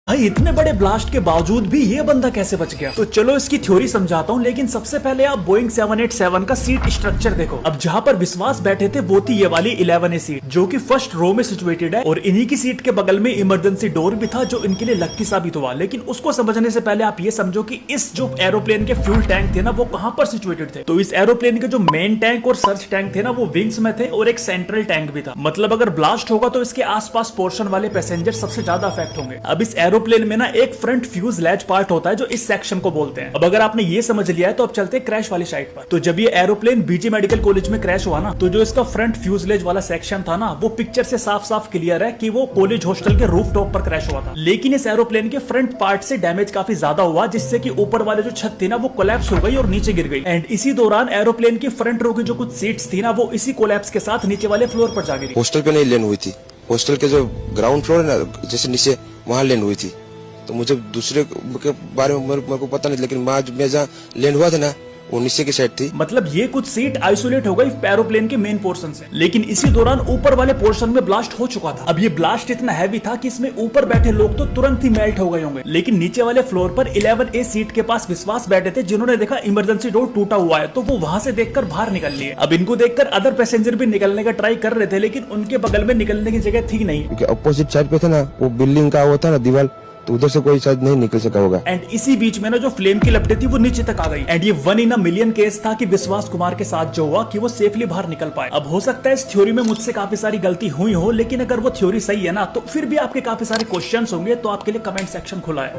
भाई इतने बड़े ब्लास्ट के बावजूद भी ये बंदा कैसे बच गया? तो चलो इसकी थ्योरी समझाता हूँ, लेकिन सबसे पहले आप बोइंग 787 का सीट स्ट्रक्चर देखो। अब जहाँ पर विश्वास बैठे थे वो थी ये वाली 11A सीट, जो कि फर्स्ट रो में सिचुएटेड है, और इन्हीं की सीट के बगल में इमरजेंसी डोर भी था, जो इनके लिए लक्की साबित हुआ। लेकिन उसको समझने से पहले आप ये समझो कि इस जो एरोप्लेन के फ्यूल टैंक थे ना, वो कहाँ पर सिचुएटेड थे। तो इस एरोप्लेन के जो मेन टैंक और सर्च टैंक थे ना, वो विंग्स में थे, और एक सेंट्रल टैंक भी था। मतलब अगर ब्लास्ट होगा तो इसके आसपास पोर्शन वाले पैसेंजर सबसे ज्यादा अफेक्ट होंगे। अब इस एरोप्लेन में ना एक फ्रंट फ्यूज लैच पार्ट होता है, जो इस सेक्शन को बोलते हैं। अब अगर आपने ये समझ लिया है तो अब चलते हैं क्रैश वाली साइड पर। तो जब ये एरोप्लेन बीजे मेडिकल कॉलेज में क्रैश हुआ ना, तो जो इसका फ्रंट फ्यूजलेज वाला सेक्शन था ना, वो पिक्चर से साफ साफ क्लियर है कि वो कॉलेज हॉस्टल के रूफ टॉप पर क्रैश हुआ था। लेकिन इस एरोप्लेन के फ्रंट पार्ट से डैमेज काफी ज्यादा हुआ, जिससे कि ऊपर वाले जो छत थी ना, वो कोलैप्स हो गई और नीचे गिर गई। एंड इसी दौरान एरोप्लेन की फ्रंट रो की जो कुछ सीट्स थी ना, वो इसी कोलैप्स के साथ नीचे वाले फ्लोर पर जा गिरी। हॉस्टल पे नहीं लैंड हुई थी, हॉस्टल के जो ग्राउंड फ्लोर है ना, जैसे नीचे, वहाँ लैंड हुई थी। तो मुझे दूसरे के बारे में मेरे को पता नहीं, लेकिन मैं जहाँ लैंड हुआ था ना, वो नीचे की साइड थी। मतलब ये कुछ सीट आइसोलेट हो गई एरोप्लेन के मेन पोर्शन से, लेकिन इसी दौरान ऊपर वाले पोर्शन में ब्लास्ट हो चुका था। अब ये ब्लास्ट इतना हैवी था कि इसमें ऊपर बैठे लोग तो तुरंत ही मेल्ट हो गए होंगे, लेकिन नीचे वाले फ्लोर पर 11A सीट के पास विश्वास बैठे थे, जिन्होंने देखा इमरजेंसी डोर टूटा हुआ है, तो वो वहां से देखकर बाहर निकल लिए। अब इनको देखकर अदर पैसेंजर भी निकलने का ट्राई कर रहे थे, लेकिन उनके बगल में निकलने की जगह थी नहीं, क्योंकि अपोजिट साइड पे था ना, वो बिल्डिंग का वो था ना दीवार, तो उधर से कोई शायद नहीं निकल सका होगा। एंड इसी बीच में ना जो फ्लेम की लपटें थी वो नीचे तक आ गई। एंड ये 1 in a million केस था कि विश्वास कुमार के साथ जो हुआ कि वो सेफली बाहर निकल पाए। अब हो सकता है इस थ्योरी में मुझसे काफी सारी गलती हुई हो, लेकिन अगर वो थ्योरी सही है ना, तो फिर भी आपके काफी सारे क्वेश्चंस होंगे, तो आपके लिए कमेंट सेक्शन खुला है।